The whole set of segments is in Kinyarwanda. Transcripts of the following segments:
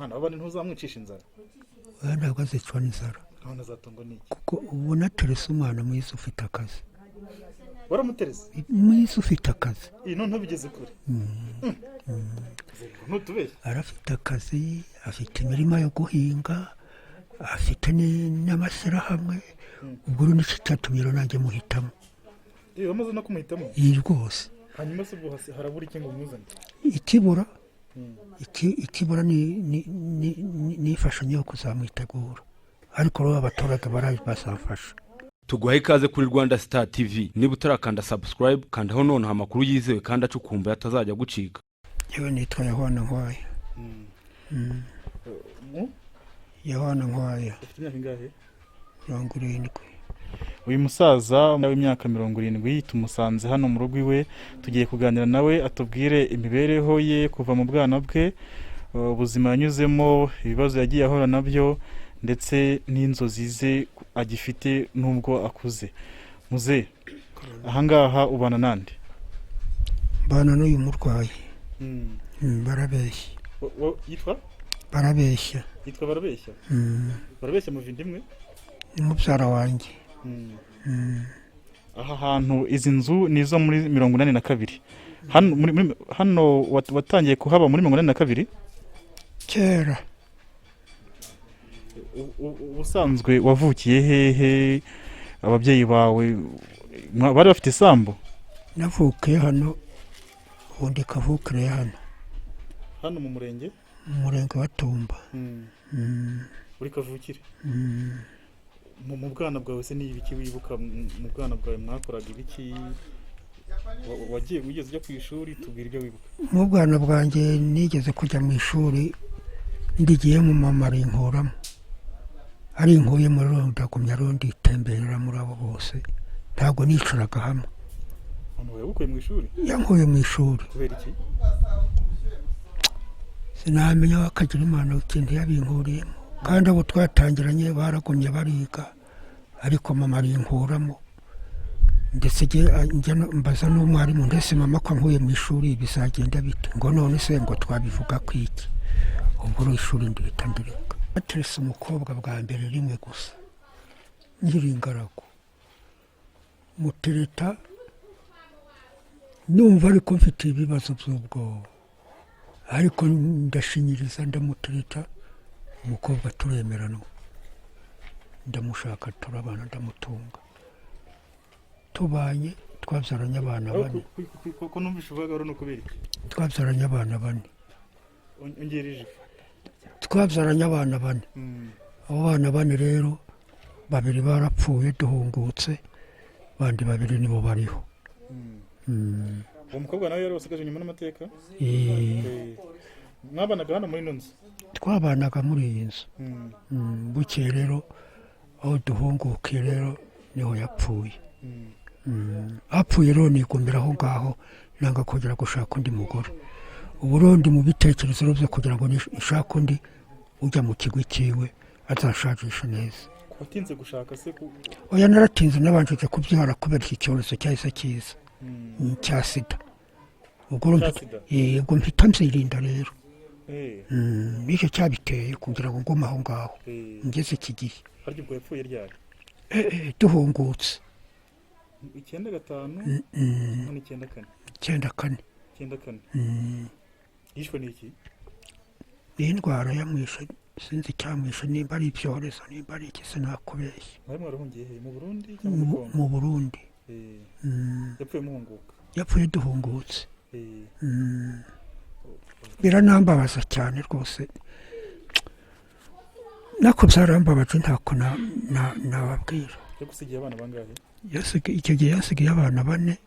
Hano abana ntuzamwicisha inzara. Ntabwo azicwa n'inzara. None azatungwa n'iki? Kuko ubu naterese umwana mwiza ufite akazi. Waramuterese? Mwiza ufite akazi. None bigeze kure. Ntutubeshye. Arafite akazi, afite imirima yo guhinga, afite n'amashyirahamwe. Ubwo rero nicyo cyatumye nanjye muhitamo. Wamaze no kumuhitamo? Iyi rwose. Hanyuma se ubwo harabura iki ngo umuzane? Ikibura ni imfashanyo yo kuzamwitegura. Ariko rero abaturage bazafasha. Tuguhaye ikaze kuri Rwanda Star TV. Niba utarakanda subscribe, kandaho noneho amakuru yizewe kandi acukumba atazajya gucika. Yewe nitwa Yohana Nkwaya. Yohana Nkwaya. Ufite imyaka ingahe? 70. Uyu musaza w'imyaka 70 tumusanze hano mu rugo iwe, tugiye kuganira nawe atubwire imibereho ye kuva mu bwana bwe, ubuzima yanyuzemo, ibibazo yagiye ahora nabyo ndetse n'inzozi ze agifite nubwo akuze. Muze ahangaha ubana nande? Bana n'uyu murwayi. Barabeshya. Yitwa? Barabeshya. Yitwa Barabeshya? Barabeshya muvindimwe? Ni mubyara wanjye. Aha hantu izi nzu nizo muri 82. Hano watangiye kuhaba muri 82? Kera. Ubusanzwe wavukiye hehe? Ababyeyi bawe bari bafite isambu? Navukiye hano, ubundi kavukire hano. Hano mu murenge? Mu murenge wa Tumba. Uri kavukire? Mu bwana bwawe se ni ibiki wibuka? Mu bwana bwawe mwakoraga ibiki? Wagiye wigeze ujya ku ishuri? Tubwire ibyo wibuka. Mu bwana bwanjye nigeze kujya mu ishuri, ndigiye mu mama rinkuramo. Ari inkuye muri ndagumya rundi itemberera muri abo bose. Ntabwo nicaraga hamwe. Hano yabukuye mu ishuri? Yankuye mu ishuri. Kubera iki? Sinamenya wakagira Imana ikindi yabinkuriyemo. Kandi abo twatangiranye baragumye bariga, ariko mama rinkuramo. Ndetse njye mbaza n'umwarimu, ndetse mama ko nkuye mu ishuri bizagenda bite? Ngo none se ngo twabivuga ku iki? Ubwo ishuri ndihita ndireka. Naterese umukobwa bwa mbere rimwe gusa, nkiri ingaragu. Mutereta numva ariko mfite ibibazo by'ubwoba, ariko ndashinyiriza ndamutereta. Umukobwa turemerana, ndamushaka turabana, ndamutunga, tubanye, twabyaranye abana 4. Ko numvishe uvuga rero no kubera iki? Twabyaranye abana 4. Ongereje? Twabyaranye abana 4. Abo bana 4 rero 2 barapfuye duhungutse, bandi 2 nibo bariho. Uwo mukobwa nawe yari wasigaje nyuma n'amateka? Mwabanaga hano muri nonzi? Twabanaga muri iyi nzu. Bukeye rero aho duhungukiye rero niho yapfuye. Apfuye rero nigumira aho ngaho, nanga kongera gushaka undi mugore. Uburundi mu bitekerezo byo kugira ngo nishaka undi ujya mu kigo cyiwe azashakisha neza. Watinze gushaka se? Oya, naratinze, nabanje kubyara kubera iki cyorezo cyahise kiza cya sida. Ubwo mpita mzirinda rero. Nicyo cyabiteye kugira ngo ngume aho ngaho ngeze iki gihe. Harya ubwo yapfuye ryari? Duhungutse 95 94. 94. Yishwe n'iki? Ni indwara yamwishe, sinzi icyamwishe, nimba ari ibyorezo, nimba ari iki sinakubeshya. Mwari mwarahungiye he? Mu Burundi cyangwa mu Kongo? Mu Burundi. Yapfuye muhunguka? Yapfuye duhungutse. Biranambabaza cyane rwose. Nako byarambabaje ntako nababwira. Yagusigiye abana bangahe? Icyo gihe yasigiye abana 4,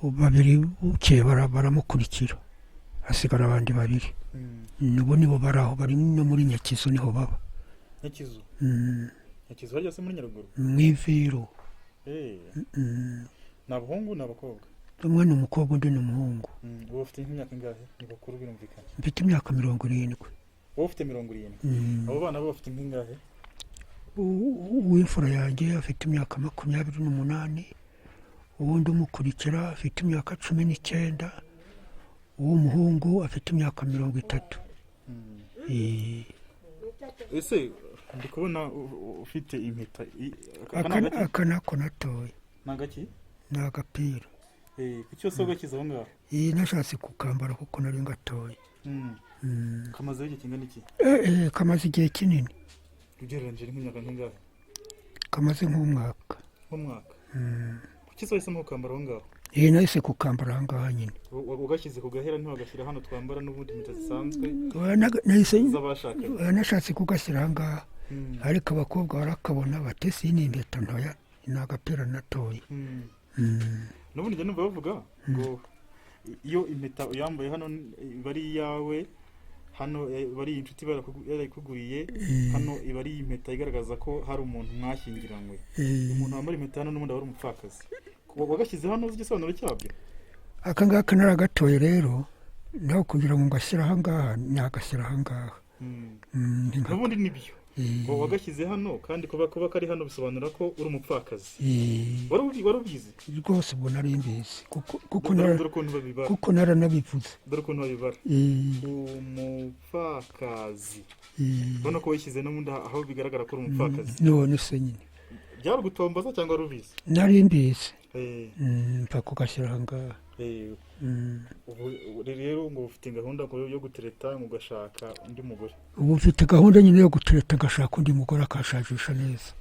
2 bukeye baramukurikira, hasigara abandi 2. Nubo nibo baraho, bari no muri Nyakizu niho baba. Nyakizu? Nyakizu hajya se muri Nyaruguru? Mwiviro. N'abahungu n'abakobwa? Umwe ni umukobwa, undi ni umuhungu. Wowe ufite imyaka ingahe? Ni bakuru birumvikana. Mfite imyaka 70. Wowe ufite 70? Abo bana bo bafite ingahe? Uw'imfura yanjye afite imyaka 28, uwundi umukurikira afite imyaka 19, uw'umuhungu afite imyaka 30. ese ndi kubona ufite impeta aka nako natoye ni agaki ni agapira ku cyose ugashyize aho ngaho nashatse kukambara kuko nari ngatoye kamazeho igihe kingana iki kamaze igihe kinini ugereranyije nk'imyaka nk'ingahe kamaze nk'umwaka kuki se wahisemo kukambara aho ngaho nahise kukambara aha ngaha nyine ugashyize ku gahera ntiwagashyira hano twambara n'ubundi impeta zisanzwe nashatse kugashyira aha ngaha ariko abakobwa barakabona batese iyi ni impeta ntoya ni agapira natoye n'ubundi njya numva bavuga ngo iyo impeta uyambaye hano iba ari iyawe hano iba ari inshuti yarayikuguriye hano iba ari impeta igaragaza ko hari umuntu mwashyingiranywe umuntu wambara impeta hano n'ubundi aba ari umupfakazi wagashyize hano uzi igisobanuro cyabyo aka ngaka naragatoye rero naho kugira ngo ngashyire aha ngaha nagashyira aha ngaha n'ubundi nibyo wagashyize hano kandi kuba kari hano bisobanura ko uri umupfakazi wari ubizi rwose ubwo nari mbizi kuko naranabivuze dore ukuntu babibara umupfakazi ubona ko wishyize n'ubundi aho bigaragara ko uri umupfakazi none se nyine byari gutomboza cyangwa wari ubizi nari mbizi mpfa kugashyira aha ngaha rero ngo ufite gahunda yo gutereta ngo ugashaka undi mugore ubu mfite gahunda nyine yo gutereta agashaka undi mugore akashakisha neza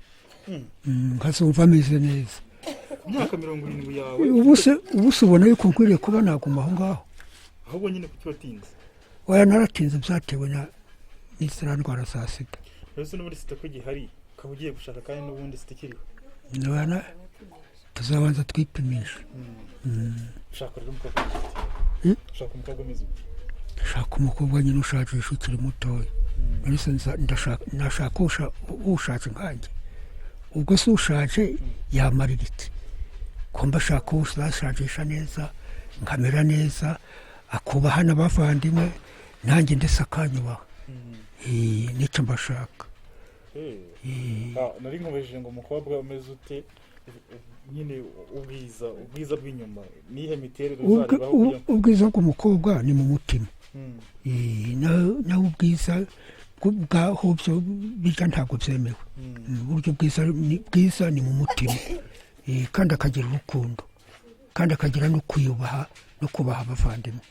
nkazumva ameze neza ku myaka 70 yawe ubu se ubona yuko nkwiriye kuba naguma aho ngaho ahubwo nyine kuki watinze oya naratinze byatewe n'iziriya ndwara za sida ese n'ubundi sida ko gihari ukaba ugiye gushaka kandi n'ubundi sida ikiriho tuzabanza twipimisha ushaka rero umukobwa ushaka umukobwa umeze ute ndashaka umukobwa nyine ushakisha ukiri mutoya ndashaka ushatse nkanjye ubwo se ushaje yamarira iki ko mbashaka uzashakisha neza nkamera neza akubaha n'abavandimwe nanjye ndetse akanyubaha nicyo mbashaka nari nkubajije ngo umukobwa umeze ute nyine ubwiza bw'inyuma nihe miterere uzaribaho ubwiza bw'umukobwa ni mu mutima naho ubwiza bwaho byo bijya ntabwo byemewe uburyo bwiza ni mu mutima kandi akagira urukundo kandi akagira no kwiyubaha no kubaha abavandimwe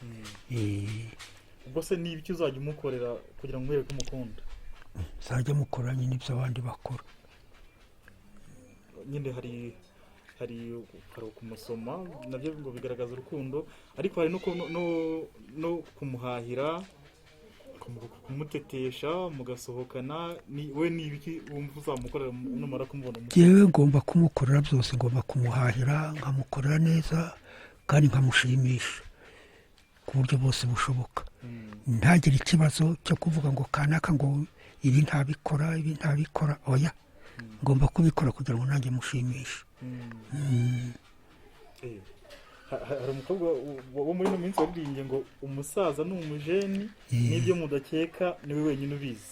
ubwo se ni ibiki uzajya umukorera kugira ngo umwereke umukunda uzajya mukora nyine ibyo abandi bakora nyine hari kumusoma nabyo ngo bigaragaza urukundo ariko hari no kumuhahira kumutetesha mugasohokana we ni ibiki wumva uzamukorera numara kumubona yewe ngomba kumukorera byose ngomba kumuhahira nkamukorera neza kandi nkamushimisha ku buryo bwose bushoboka ntagire ikibazo cyo kuvuga ngo kanaka ngo ibi ntabikora oya ngomba kubikora kugira ngo nanjye mushimishe hari umukobwa wo muri ino minsi waririmbye ngo umusaza ni umujeni n'ibyo mudakeka niwe wenyine ubizi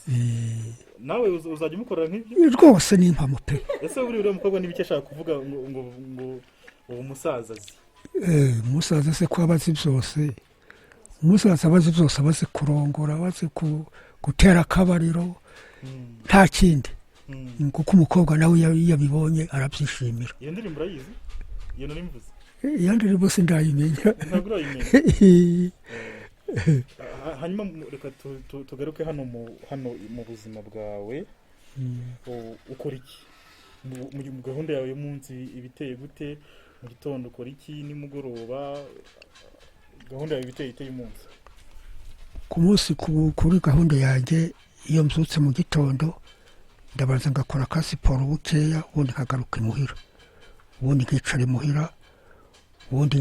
nawe uzajya umukorera nk'ibyo rwose ni impamo pe ese uriya mukobwa n'ibiki ashaka kuvuga ngo uwo musaza azi umusaza se ko abazi byose umusaza abazi byose abazi kurongora abazi gutera akabariro nta kindi kuko umukobwa nawe iyo abibonye arabyishimira iyo ndirimbo urayizi iyo narimvuze iyo ndirimbo sindayimenya ntabwo urayimenya hanyuma reka tugaruke hano mu buzima bwawe ukora iki mu gahunda yawe y'umunsi ibiteye gute mu gitondo ukora iki nimugoroba gahunda yawe iteye umunsi ku munsi kuri gahunda yanjye iyo mbyutse mu gitondo ndabanza ngakora ka siporo bukeya ubundi nkagaruka imuhira ubundi nkicara imuhira ubundi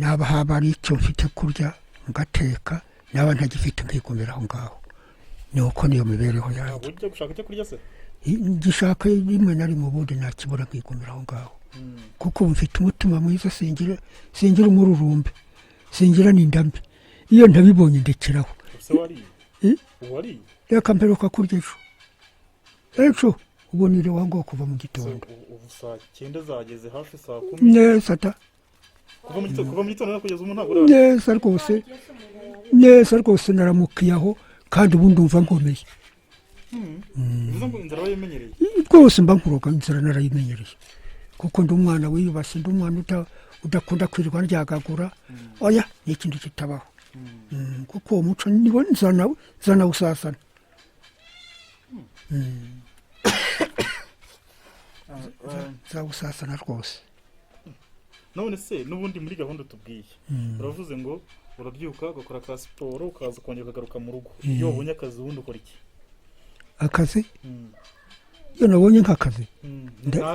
naba haba ari icyo mfite kurya ngateka naba ntagifite nkigumira aho ngaho ni uko niyo mibereho yanjye ujya gushaka icyo kurya se ngishaka rimwe na rimwe ubundi nakibura nkigumira aho ngaho kuko mfite umutima mwiza singira umururumbe singira n'indambi iyo ntabibonye ndekeraho wariye reka mperuka kurya ejo ubu nire wango kuva mu gitondo ubu saa 9 zageze hafi saa 10 neza ta kuva mu gitondo kugeza umuntu ntabwo neza rwose naramukiyaho kandi ubu ndumva nkomeye bivuze ngo inzara wayimenyereye rwose mba nkuroga inzara narayimenyereye kuko ndi umwana wiyubashye ndi umwana udakunda kwirirwa ndyagagura oya ni ikindi kitabaho kuko uwo muco niwo nzanawusasana nzawusasana rwose none se n'ubundi muri gahunda tubwiye uravuze ngo urabyuka ugakora ka siporo ukaza ukongera ukagaruka mu rugo iyo wabonye akazi ubundi ukora iki akazi iyo nabonye nk'akazi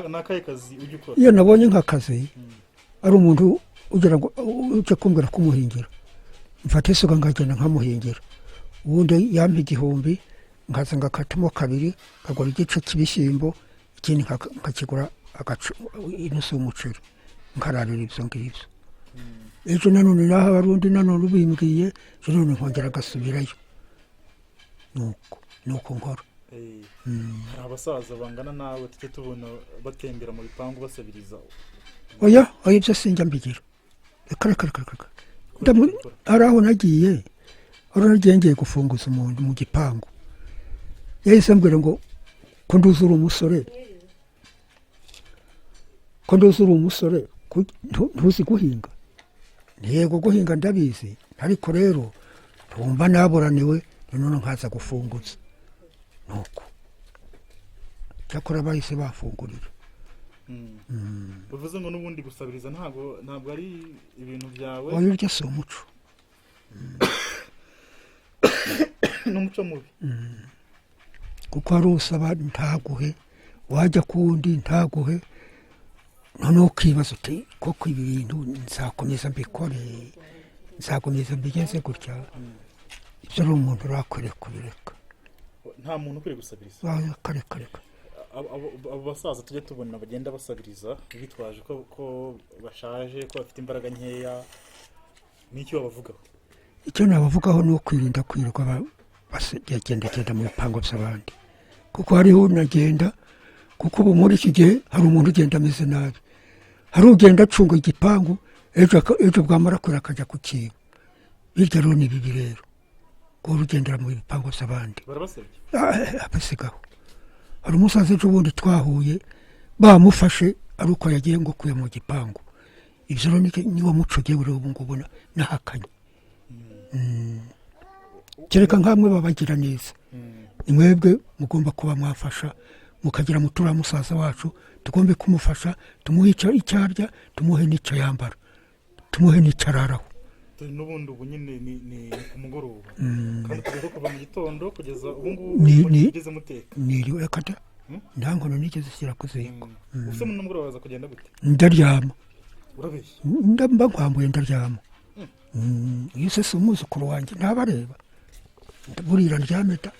ni akahe kazi ujya ukora iyo nabonye nk'akazi ari umuntu ugira ngo ujya kumbwira kumuhingira mfata isuka ngagenda nkamuhingira ubundi yampa 1,000 nkaza ngakatamo 2 nkagura igice cy'ibishyimbo ikindi nkakigura inusu y'umuceri nkararira ibyo ngibyo ejo nanone naho abarundi nanone ubimbwiye none nkongera agasubirayo nuko nkora abasaza bangana nawe tujye tubona batembera mu bipangu basabiriza oya ibyo sinjya mbigira reka hari aho nagiye ngiye gufunguza umuntu mu gipangu yahise ambwira ngo ko nduzura umusore ntuzi guhinga yego guhinga ndabizi ariko rero ntumva naburaniwe none nkaza gufunguza nuko cyakora bahise bafungurira bivuze ngo n'ubundi gusabiriza ntabwo ari ibintu byawe oya urya si umuco n'umuco mubi kuko hari usaba ntaguhe wajya kuwundi ntaguhe noneho ukibaza uti koko ibi bintu nzakomeza mbikore nzakomeza mbigeze gutya ibyo ari umuntu urakwiriye kubireka nta muntu ukwiriye gusabiriza kareka abo basaza tujye tubona bagenda basabiriza bitwaje ko bashaje ko bafite imbaraga nkeya n'icyo babavugaho icyo nabavugaho ni ukwirinda kwirirwa bagenda mu bipangu by'abandi kuko hariho unagenda kuko ubu muri iki gihe hari umuntu ugenda ameze nabi hari ugenda acunga igipangu ejo bwamara kwera akajya ku kintu bityo rero ni bibi rero kuba ugendera mu bipangu by'abandi abasigaho hari umusaza ejo bundi twahuye bamufashe ari uko yagiye ngo kuya mu gipangu ibyo rero niwo muco ugiye uri ubu ngubu nahakanye kereka nkamwe babagira neza ni mwebwe mugomba kuba mwafasha mukagira mutura musaza wacu tugombe kumufasha tumuhe icyo arya tumuhe n'icyo yambara tumuhe n'icyo araraho n'ubundi ubu nyine ni ku mugoroba kandi tugomba kuva mu gitondo kugeza ubu ngubu mugeze muteka niriwe kada nta nkono nigeze shyira ku ziko use mu mugoroba waza kugenda gute ndaryama urabeshya mba nkwambuye ndaryama iyo se si umwuzukuru wanjye ntabareba burira ndyame da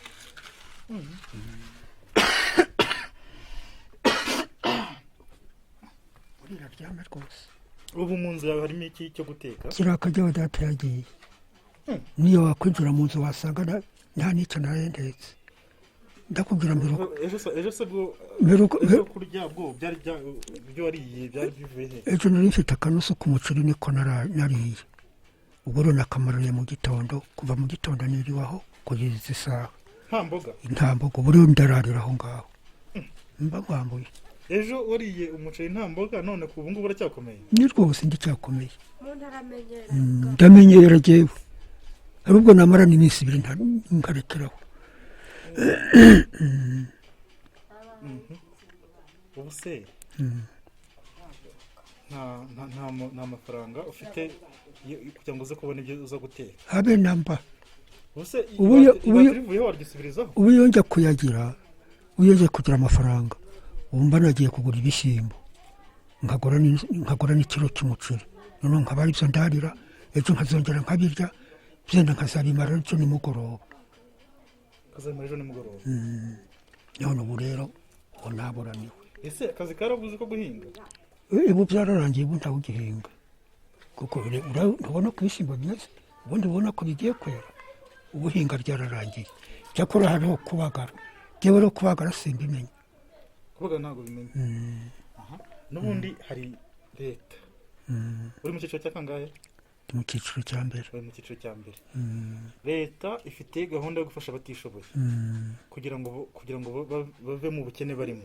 burira ndyame rwose ubu mu nzu yawe harimo iki cyo guteka kiriya kajyaho data yagiye niyo wakwinjira mu nzu wasanga nta n'icyo narendetse ndakubwira mbere ejo se bwo kurya bwo byari byo wariye byari bivuye he ejo nari mfite akanusu k'umuceri niko nariye ubwo rero nakamariye mu gitondo kuva mu gitondo niriwaho kugeza izi saha nta mboga ubu rero ndararira aho ngaho mba nkwambuye ejo wariye umuceri nta mboga none ku ubu ngubu uracyakomeye ni rwose ndicyakomeye ndamenyera jyewe hari ubwo namara n'iminsi 2 nkarekeraho ubu se nta mafaranga ufite kugira ngo uze kubona ibyo uza guteka habe namba ubu iyo njya kuyagira iyo njya kugira amafaranga wumva nagiye kugura ibishyimbo nkagura n'ikiro cy'umuceri noneho nkaba ari byo ndarira ejo nkazongera nkabirya byenda nkazabimara ejo nimugoroba none ubu rero ubu naburaniwe ese akazi karabuze ko guhinga ubu byararangiye ubu ntawe ugihinga kuko urabona ko ibishyimbo bimeze ubundi ubona ko bigiye kwera ubuhinga ryararangiye cyakora hariho kubagara njyewe rero kubagara simbimenye kubagara ntabwo bimenye n'ubundi hari leta uri mu cyiciro cya kangahe ndi mu cyiciro cya mbere. bari mu cyiciro cya mbere. Leta ifite gahunda yo gufasha abatishoboye kugira ngo bave mu bukene barimo.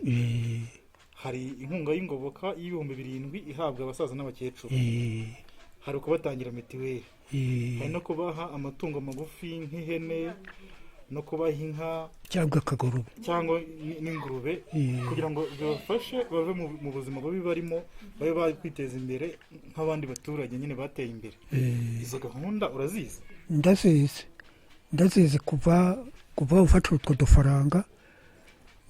Hari inkunga y'ingoboka y'ibihumbi 7 ihabwa abasaza n'abakecuru. Hari ukubatangira mitiweli, hari no kubaha amatungo magufi nk'ihene, no kubaha inka cyangwa n'ingurube kugira ngo bibafashe bave mu buzima bubi barimo, babe bakwiteza imbere nk'abandi baturage nyine bateye imbere. Izo gahunda urazizi? Ndazizi kuva ufatira utwo dufaranga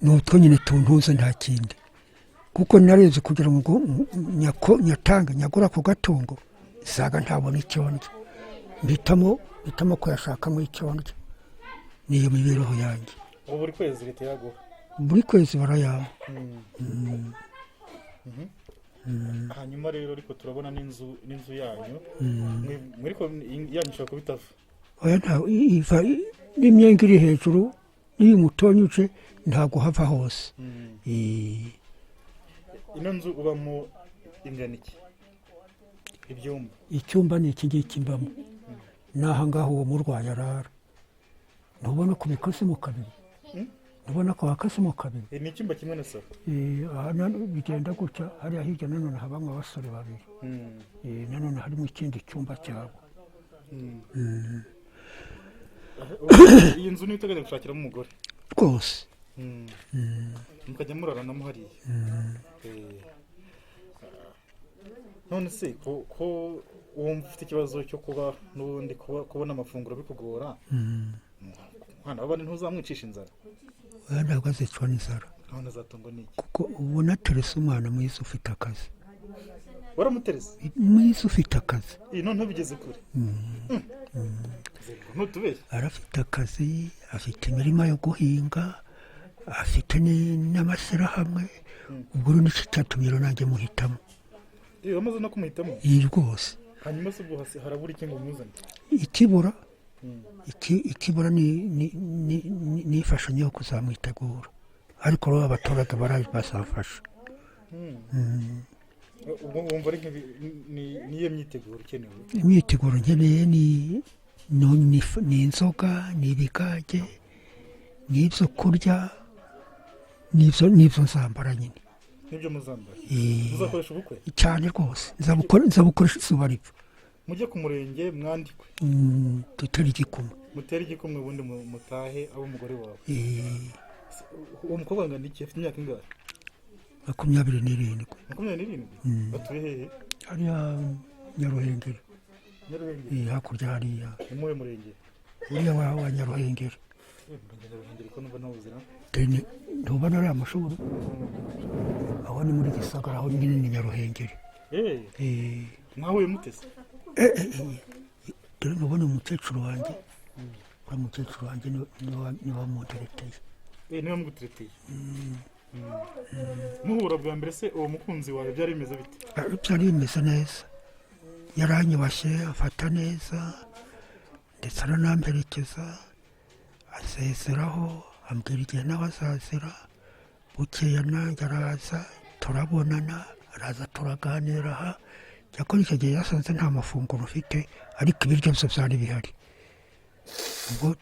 n'utwo nyine tuntuze nta kindi, kuko nareze kugira ngo nyagura ku gatungo isaga ntabona icyo ndya, mpitamo kuyashakamo icyo ndya. Niyo mibereho yanjye. Ubu buri kwezi leta yaguha? Buri kwezi barayampa. Hanyuma rero ariko turabona n'inzu yanyu muriko yanyu ishobora kuba itava? Oya, iva n'imyenge iri hejuru n'iyo umutonyuje ntabwo hava hose. Ino nzu ubamo ingana iki? Ibyumba? Icyumba ni iki ngiki mbamo, n'aha ngaho uwo murwayi arara. Ntubona ko bikasemo kabiri? Ntubona ko bakasemo kabiri? Ni icyumba kimwe na salo? Bigenda gutya, hariya hirya nanone habamo abasore babiri. Nanone harimo ikindi cyumba cyabo. Iyi nzu niyo uteganya gushakiramo umugore? Rwose. Mukajya muraranamo hariya? None se ko wumva ufite ikibazo cyo kuba n'ubundi kubona amafunguro bikugora, mwana wabandi ntuzamwicisha inzara? Oya, ntabwo azicwa n'inzara. None azatungwa n'iki? Kuko ubona terese umwana mwiza ufite akazi. Waramuterese? Mwiza ufite akazi. None bigeze kure? Ntutubeshye? Arafite akazi, afite imirima yo guhinga, afite n'amashyirahamwe. Ubwo rero nicyo cyatumye rero nanjye muhitamo. Wamaze no kumuhitamo? Iyi rwose. Hanyuma se ubwo harabura iki ngo umuzane? Ikibura ni imfashanyo yo kuzamwitegura, ariko rero abaturage bazafasha. Ubwo wumva ari niyo myiteguro ukenewe? Imyiteguro nkeneye ni inzoga, ni ibigage, ni ibyo kurya, n'ibyo nzambara nyine. Nibyo muzambara? Muzakoresha ubukwe? Cyane rwose, nzabukoresha izuba ripfa. Mujye ku murenge mwandikwe? Dutere igikumwe. Mutere igikumwe ubundi mutahe abo umugore wawe. Uwo mukobwa angana iki? Afite imyaka ingahe? 27. 27? Batuye hehe? Hariya Nyaruhengeri. Nyaruhengeri? Hakurya hariya. Ni muhe murenge? Uriya wa Nyaruhengeri. Nyaruhengeri ko numva ntawuzira? Ntubona ariya mashuri? Aho ni muri Gisagara, aho nyine ni Nyaruhengeri. Mwahuye mutese? Dore ntubona umukecuru wanjye? Uriya mukecuru wanjye niwe wamutereteye. Niwe wamutereteye? Muhura bwa mbere se uwo mukunzi wawe byari bimeze bite? Byari bimeze neza, yaranyubashye, afata neza, ndetse aranamperekeza, asezeraho, ambwira igihe nawe azazira. Bukeye nanjye araza, turabonana, araza turaganira. Aha cyakora icyo gihe yasanze nta mafunguro ufite, ariko ibiryo byo byari bihari. Ubwo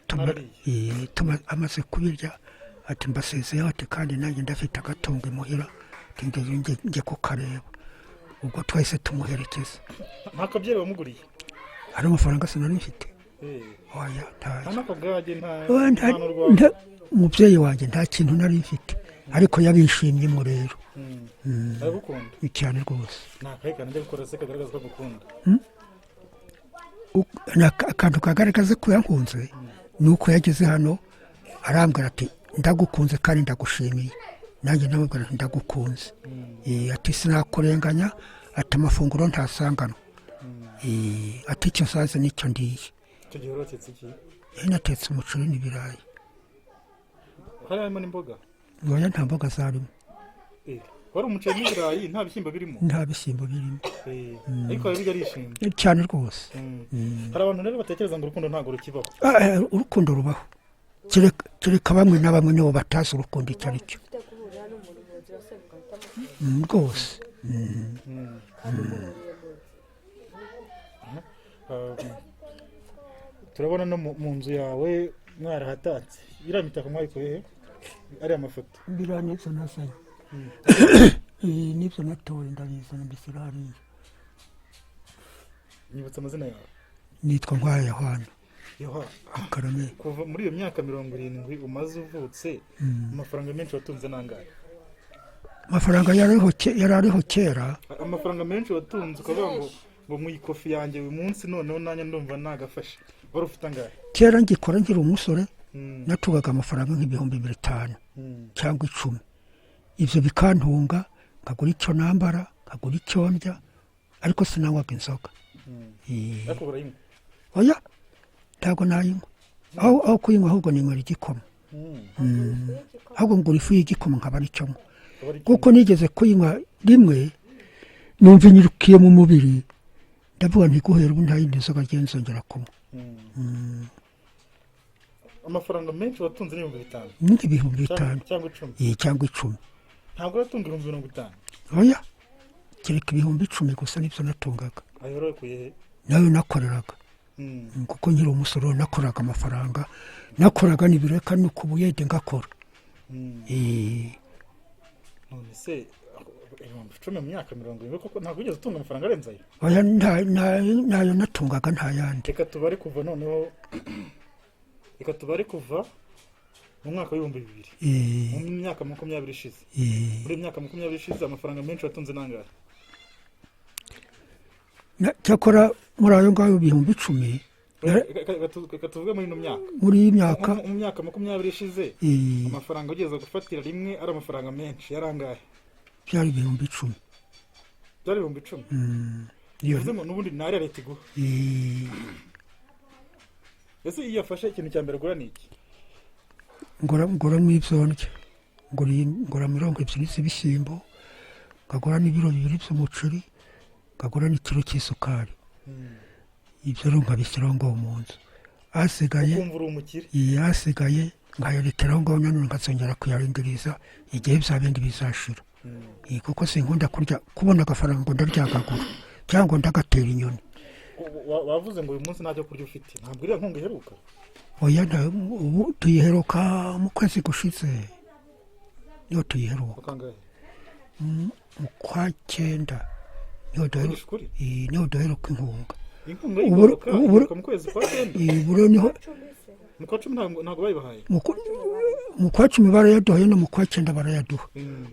amaze kubirya ati mbasezeyeho, ati kandi nanjye ndafite agatungo imuhira, njye kukareba. Ubwo twahise tumuherekeza. Nta kabyeri wamuguriye? Hari amafaranga sinari mfite. Oya, umubyeyi wanjye nta kintu nari mfite, ariko yabishimyemo rero. Aragukunda? Cyane rwose. Nta kahe kantu ajya gukora se kagaragaza ko agukunda? Akantu kagaragaza ko yankunze ni uko yageze hano arambwira ati ndagukunze kandi ndagushimiye. Nanjye namubwira ati ndagukunze. Ati sinakurenganya, ati amafunguro ntasanganwa. Ati icyo nsaze nicyo ndiye. Icyo gihe watetse iki? Natetse umuceri n'ibirayi. Hari harimo n'imboga? Oya, nta mboga zarimo. Wari umuceri n'ibirayi, nta bishyimbo birimo? Nta bishyimbo birimo. Ariko biba arishimye? Cyane rwose. Hari abantu rero batekereza ngo urukundo ntabwo rukibaho? Urukundo rubaho, kereka bamwe na bamwe nibo batazi urukundo icyo ari cyo rwose. turabona no mu nzu yawe mwarahatatse iriya mitako mwayikuye he ariya mafoto biriya nibyo nazanye nibyo natoye ndabizana mbishyira hariya. nyibutsa amazina yawe. nitwa Nkwaya Yohana. Yohana Akarame. kuva muri iyo myaka 70 umaze uvutse amafaranga menshi watunze nangahe? amafaranga yari ariho kera. amafaranga menshi watunze ukavuga ngo mu ikofi yanjye uyu munsi noneho nanjye ndumva nagafashe wari ufite angahe? kera ngikora nkiri umusore natugaga amafaranga nk'ibihumbi 5,000 cyangwa 10. ibyo bikantunga nkagura icyo nambara nkagura icyo ndya ariko sinanywaga inzoga. ariko urayinywa? oya ntabwo nayinywa, aho kuyinywa ahubwo ninywera igikoma. ahubwo ngura ifu y'igikoma nkaba ari cyo nywa, kuko nigeze kuyinywa rimwe numva inyirukiye mu mubiri ndavuga ntiguhera ubu nta yindi nzoga nzongera kunywa. amafaranga menshi watunze ni 5,000? n'ibihumbi 5 cyangwa 10. ntabwo watunga 50,000? oya kereka ibihumbi 10 gusa nibyo natungaga. ayo warakuye he? nayo nakoreraga kuko nkiri umusoro nakoraga amafaranga nakoraga n'ibireka nuko ubuyede ngakora. none se 10 mu myaka 70 koko ntabwo ugeze utunga amafaranga arenze ayo? oya nayo natungaga nta yandi. reka tubare kuva noneho reka tubare kuva mu mwaka w'ibihumbi 2000 mu myaka 20 ishize. muri imyaka 20 ishize amafaranga menshi watunze nangahe? cyakora muri ayo ngayo ibihumbi 10. reka tuvuge muri ino myaka. muri iyi myaka mu myaka 20 ishize amafaranga ugeze gufatira rimwe ari amafaranga menshi yarangahe? byari ibihumbi 10. byari ibihumbi 10? bivuze ngo n'ubundi ntari leta iguha. ese iyo afashe ikintu cya mbere gura ni iki? ngura mu ibyo ndya ngura 20 z'ibishyimbo ngagura n'ibiro 2 by'umuceri ngagura n'ikiro cy'isukari. ibyo rero nkabishyiraho ngo mu nzu asigaye ukumva uri umukire. asigaye nkayerekeraho ngo nanone nkazongera kuyarindiriza igihe bya bindi bizashira. kuko sinkunda kubona agafaranga ngo ndaryagagura cyangwa ndagatera inyoni. wavuze ngo uyu munsi ntacyo kurya ufite, ntabwo iriya nkunga iheruka? oya ubu tuyiheruka mu kwezi gushize niyo tuyiheruka. mu kwa 9 niho duheruka inkunga. inkunga iheruka mu kwezi kwa 9? ubu niho mu kwa 10 ntabwo bayibahaye? mu kwa 10 barayaduhaye no mu kwa 9 barayaduha.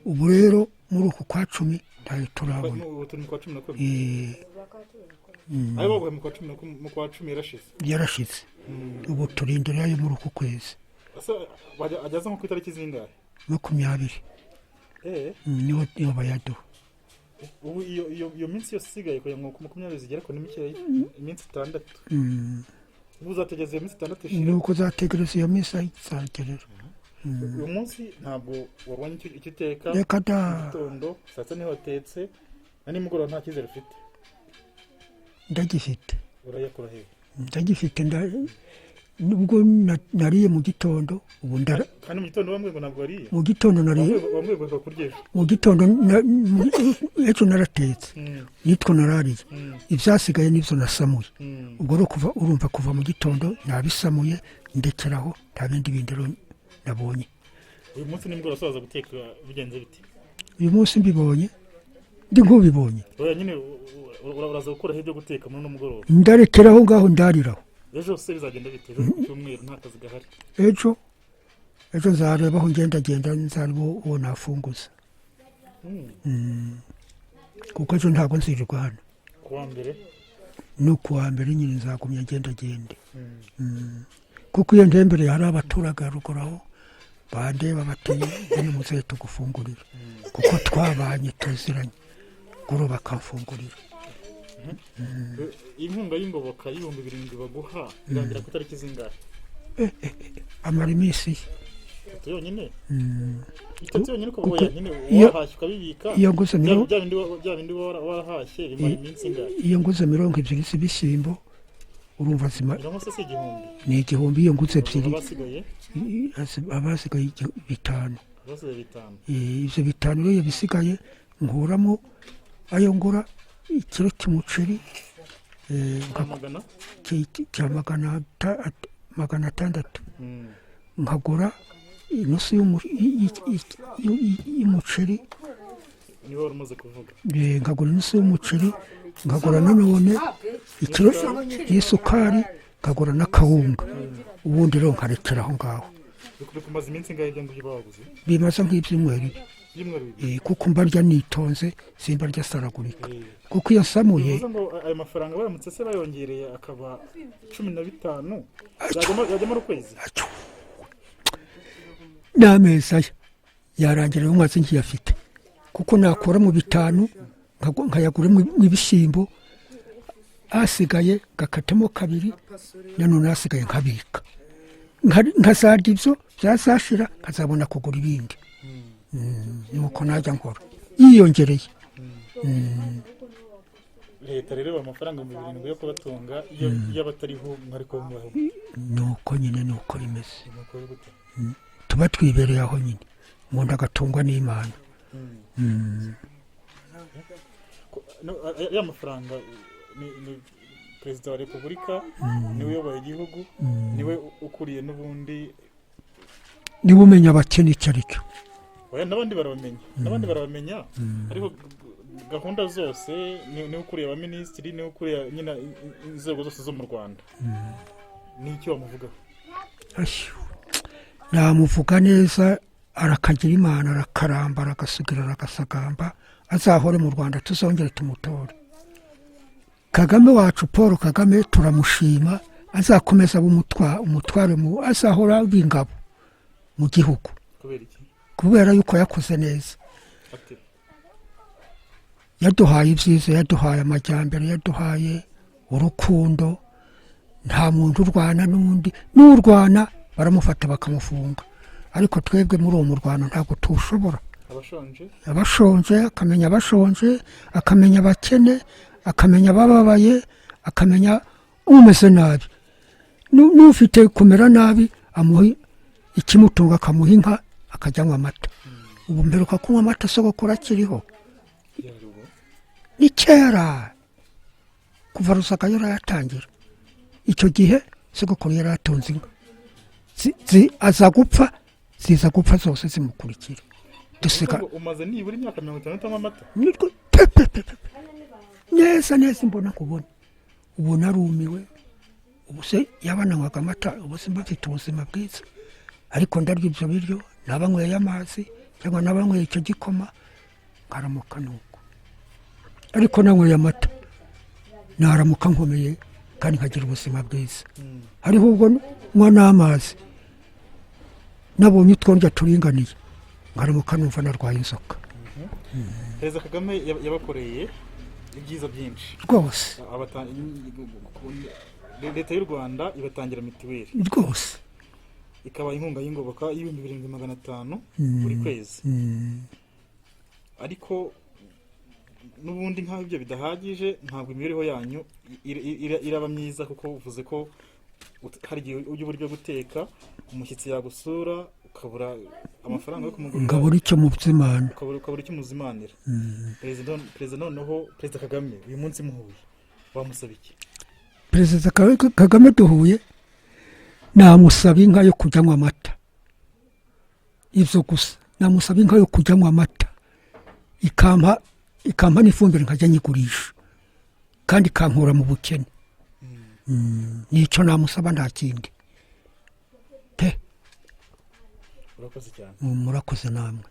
ubu rero muri uku kwa 10 ntayo turabona. ubu turi mu kwa 12? ayo baguhaye mu kwa 10 yarashize. ubu turindira ayo muri uku kwezi. ageze nko ku itariki zingahe? 20. niho bayaduha. ubu iyo minsi yose isigaye kugira ngo 20 zigere ko ni mikeya, iminsi 6. ubu uzategereza iyo minsi 6 ishira? nuko uzategereza iyo minsi izagerera. uyu munsi ntabwo wabonye icyo uteka? reka da gitondo saa 7 niho watetse na nimugoroba nta cyizere ufite? ndagifite. urayakura hehe? ndagifite nubwo nariye mu gitondo ubu kandi mu gitondo bamwe ngo ntabwo wariye? mu gitondo nariye. bamwe ngo kurya ejo? mu gitondo ejo naratetse nitwo narariye. ibyasigaye nibyo nasamuye. ubwo rero urumva kuva mu gitondo nabisamuye ndekeraho nta bindi rero nabonye. uyu munsi nimugoroba usoza guteka bigenze biti? uyu munsi mbibonye ndi nk'ubibonye. oya nyine uraza gukora ibyo guteka muri no mugoroba? ndarekeraho ngaho ndariraho. ejo se bizagenda bite? ejo cyumweru nta kazi gahari? ejo nzarebaho ngenda nzareba uwo nafunguza. kuko ejo ntabwo nzirirwa hano. kuwa mbere? no kuwa mbere nyine nzagumya ngende. kuko iyo ndembereye hari abaturage haruguru aho bandeba bateye bene muzehe tugufungurira kuko twabanye tuziranye guru bakamfungurira. inkunga y'ingoboka y'ibihumbi 7 baguha irangira ku itariki zingahe? amara iminsi yonyine? itatu yonyine ko boya nyine wahashye ukabibika? iyo nguze bya bindi warahashye imara iminsi ingahe? iyo nguze 20 z'ibishyimbo urumva zima se igihumbi? ni igihumbi. iyo nguze 2 abasigaye 5. ibyo 5 rero bisigaye nkuramo ayo ngura ikiro cy'umuceri magana cya 600 nkagura inusu y'umuceri niwe wari umaze kuvuga nkagura inusu y'umuceri nkagura nanone ikiro y'isukari nkagura n'akawunga ubundi rero nkarekera aho ngaho kumaze iminsi ingahe ibyo ngibyo baguze bimaze nk'ibyumweru kuko mbarya nitonze simbarya saragurika kuko iyo nsamuye ayo mafaranga baramutse se bayongereye akaba 15 yajya mu kwezi n'amezi aya yarangira umwaka nkiyafite kuko nakora mu 5 nkayagura mu ibishyimbo asigaye gakatamo 2 nanone asigaye nkabika nkazarya ibyo byazashira nkazabona kugura ibindi nuko najya nkora yiyongereye leta rero amafaranga 7,000 yo kubatunga iyo batariho ariko mbaho nuko nyine nuko bimeze tuba twibereye aho nyine umuntu agatungwa n'Imana ya mafaranga ni perezida wa repubulika niwe uyoboye igihugu niwe ukuriye n'ubundi niwe umenya abakene icyo ari cyo n'abandi barabamenya ariko gahunda zose niwe ukuriye abaminisitiri niwe ukuriye nyine inzego zose zo mu Rwanda n'icyo bamuvugaho namuvuga neza arakagira Imana arakaramba aragasigira aragasagamba azahore mu Rwanda tuzongere tumutore Kagame wacu Paul Kagame turamushima azakomeza umutware mu azahora w'ingabo mu gihugu kubera yuko yakoze neza yaduhaye ibyiza yaduhaye amajyambere yaduhaye urukundo nta muntu urwana n'undi n'urwana baramufata bakamufunga ariko twebwe muri uwo murwano ntabwo tushobora abashonje akamenya abashonje akamenya abakene akamenya abababaye akamenya umeze nabi n'ufite kumera nabi amuha ikimutunga akamuha inka akajyanywa amata ubu mbere ukakunywa amata sogokuru akiriho ni kera kuva Rusaka yarayatangira icyo gihe sogokuru yaratunze inka aza gupfa ziza gupfa zose zimukurikira dusiga umaze nibura imyaka 50 amata neza mbona kubona ubu narumiwe ubu se yabananywaga amata ubu se mbafite ubuzima bwiza ariko ndarya ibyo biryo nabanyweye amazi cyangwa nabanyweye icyo gikoma nkaramuka nuko ariko nanyweye amata naramuka nkomeye kandi nkagira ubuzima bwiza hariho ubwo nywa n'amazi nabonye utwondya turinganiye nkaramuka numva narwaye inzoka Perezida Kagame yabakoreye ibyiza byinshi rwose leta y'u Rwanda ibatangira mituweli rwose ikaba inkunga y'ingoboka $7,500 buri kwezi ariko n'ubundi nk'aho ibyo bidahagije ntabwo imibereho yanyu iraba myiza kuko uvuze ko hari igihe ujya uburyo guteka umushyitsi yagusura ukabura amafaranga yo kumugurira ngabura icyo muzimana ukabura icyo muzimanira perezida noneho perezida Kagame uyu munsi muhuye wamusaba iki perezida Kagame duhuye namusaba inka yo kujyanywa amata ibyo gusa namusaba inka yo kujyanywa amata ikampa n'ifumbire nkajya nyigurisha kandi ikankura mu bukene nicyo namusaba nta kindi pe urakoze cyane murakoze namwe